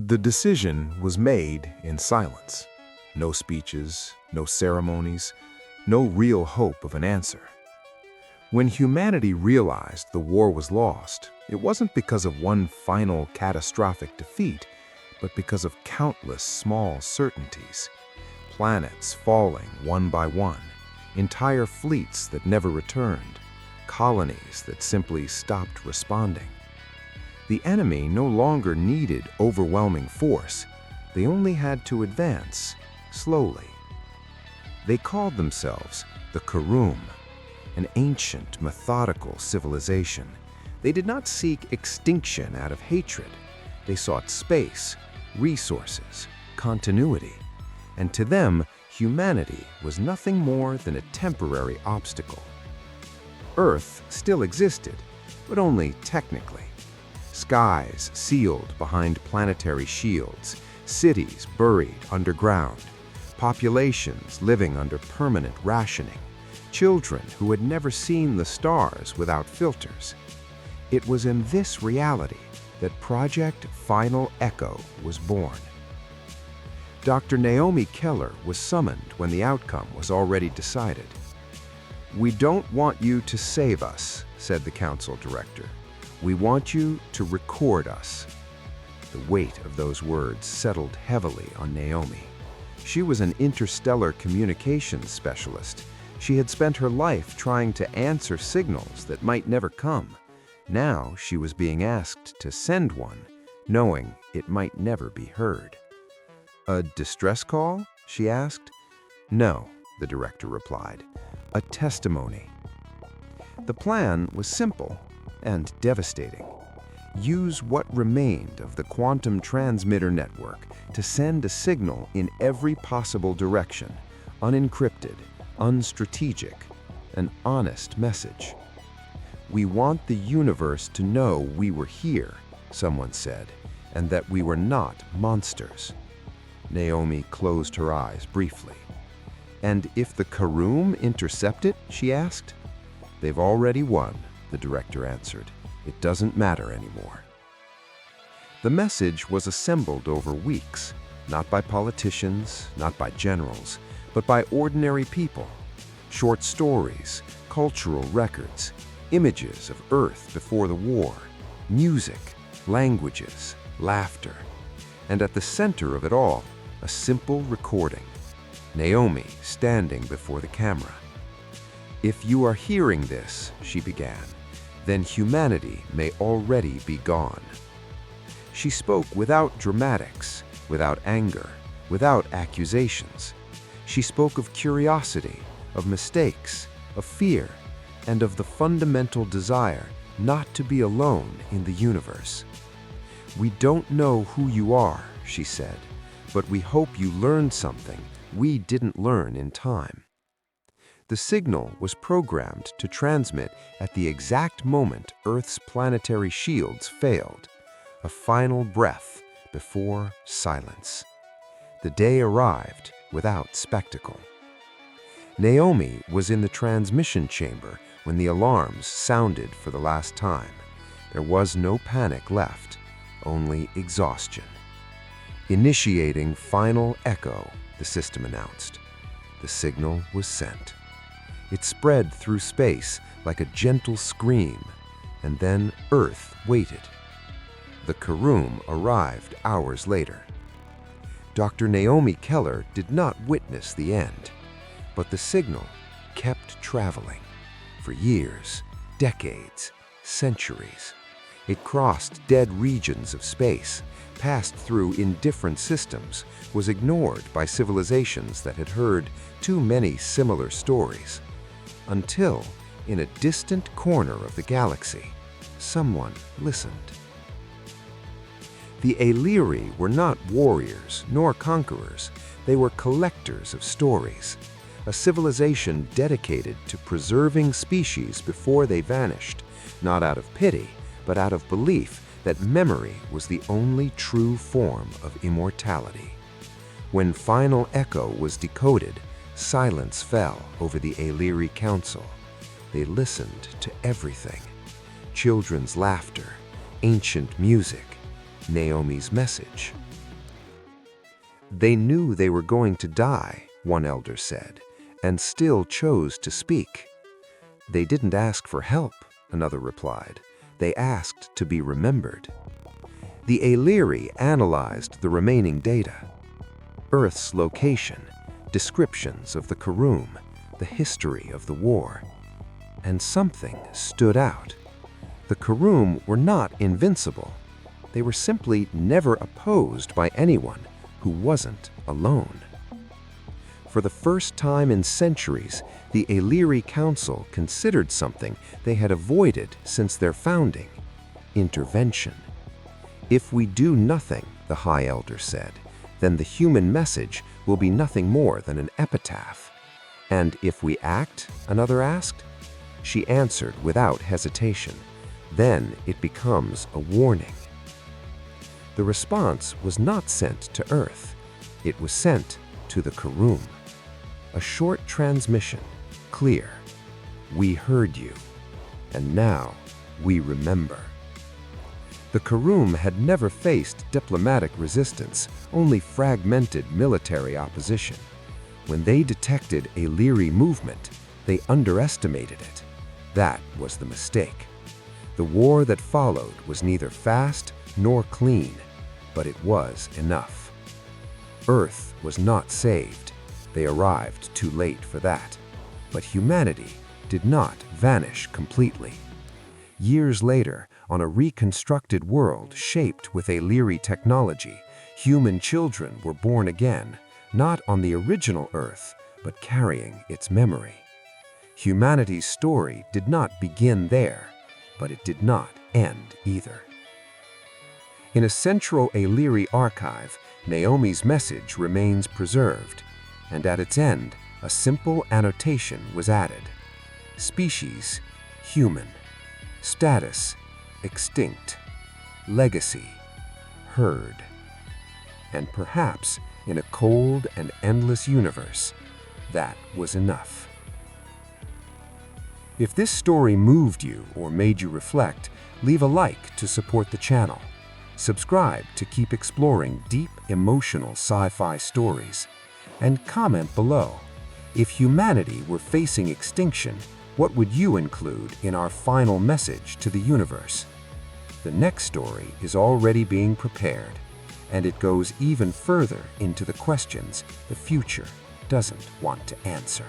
The decision was made in silence. No speeches, no ceremonies, no real hope of an answer. When humanity realized the war was lost, it wasn't because of one final catastrophic defeat, but because of countless small certainties. Planets falling one by one, entire fleets that never returned, colonies that simply stopped responding. The enemy no longer needed overwhelming force. They only had to advance, slowly. They called themselves the Karum, an ancient, methodical civilization. They did not seek extinction out of hatred. They sought space, resources, continuity. And to them, humanity was nothing more than a temporary obstacle. Earth still existed, but only technically. Skies sealed behind planetary shields, cities buried underground, populations living under permanent rationing, children who had never seen the stars without filters. It was in this reality that Project Final Echo was born. Dr. Naomi Keller was summoned when the outcome was already decided. "We don't want you to save us," said the council director. "We want you to record us." The weight of those words settled heavily on Naomi. She was an interstellar communications specialist. She had spent her life trying to answer signals that might never come. Now she was being asked to send one, knowing it might never be heard. "A distress call?" she asked. "No," the director replied. "A testimony." The plan was simple and devastating. Use what remained of the quantum transmitter network to send a signal in every possible direction, unencrypted, unstrategic, an honest message. "We want the universe to know we were here," someone said, "and that we were not monsters." Naomi closed her eyes briefly. "And if the Karum intercept it?" she asked. "They've already won," the director answered. "It doesn't matter anymore." The message was assembled over weeks, not by politicians, not by generals, but by ordinary people. Short stories, cultural records, images of Earth before the war, music, languages, laughter. And at the center of it all, a simple recording. Naomi standing before the camera. "If you are hearing this," she began, "then humanity may already be gone." She spoke without dramatics, without anger, without accusations. She spoke of curiosity, of mistakes, of fear, and of the fundamental desire not to be alone in the universe. "We don't know who you are," she said, "but we hope you learned something we didn't learn in time." The signal was programmed to transmit at the exact moment Earth's planetary shields failed, a final breath before silence. The day arrived without spectacle. Naomi was in the transmission chamber when the alarms sounded for the last time. There was no panic left, only exhaustion. "Initiating final echo," the system announced. The signal was sent. It spread through space like a gentle scream, and then Earth waited. The Karum arrived hours later. Dr. Naomi Keller did not witness the end, but the signal kept traveling. For years, decades, centuries. It crossed dead regions of space, passed through indifferent systems, was ignored by civilizations that had heard too many similar stories. Until, in a distant corner of the galaxy, someone listened. The Ailiri were not warriors nor conquerors. They were collectors of stories, a civilization dedicated to preserving species before they vanished, not out of pity, but out of belief that memory was the only true form of immortality. When Final Echo was decoded, silence fell over the Ailiri Council. They listened to everything. Children's laughter, ancient music, Naomi's message, They knew they were going to die, one elder said, and still chose to speak. They didn't ask for help, another replied. They asked to be remembered. The Ailiri analyzed the remaining data. Earth's location, descriptions of the Karum, the history of the war. And something stood out. The Karum were not invincible. They were simply never opposed by anyone who wasn't alone. For the first time in centuries, the Ailiri Council considered something they had avoided since their founding: intervention. If we do nothing, the High Elder said, then the human message will be nothing more than an epitaph. And if we act, another asked. She answered without hesitation. Then it becomes a warning. The response was not sent to Earth. It was sent to the Karum. A short transmission, clear. We heard you, and now we remember. The Karum had never faced diplomatic resistance, only fragmented military opposition. When they detected a Ailiri movement, they underestimated it. That was the mistake. The war that followed was neither fast nor clean, but it was enough. Earth was not saved. They arrived too late for that. But humanity did not vanish completely. Years later, on a reconstructed world shaped with Ailiri technology, human children were born again, not on the original Earth, but carrying its memory. Humanity's story did not begin there, but it did not end either. In a central Ailiri archive, Naomi's message remains preserved, and at its end, a simple annotation was added. Species, human. Status, extinct. Legacy, herd. And perhaps, in a cold and endless universe, that was enough. If this story moved you or made you reflect, leave a like to support the channel. Subscribe to keep exploring deep, emotional sci-fi stories. And comment below. If humanity were facing extinction, what would you include in our final message to the universe? The next story is already being prepared, and it goes even further into the questions the future doesn't want to answer.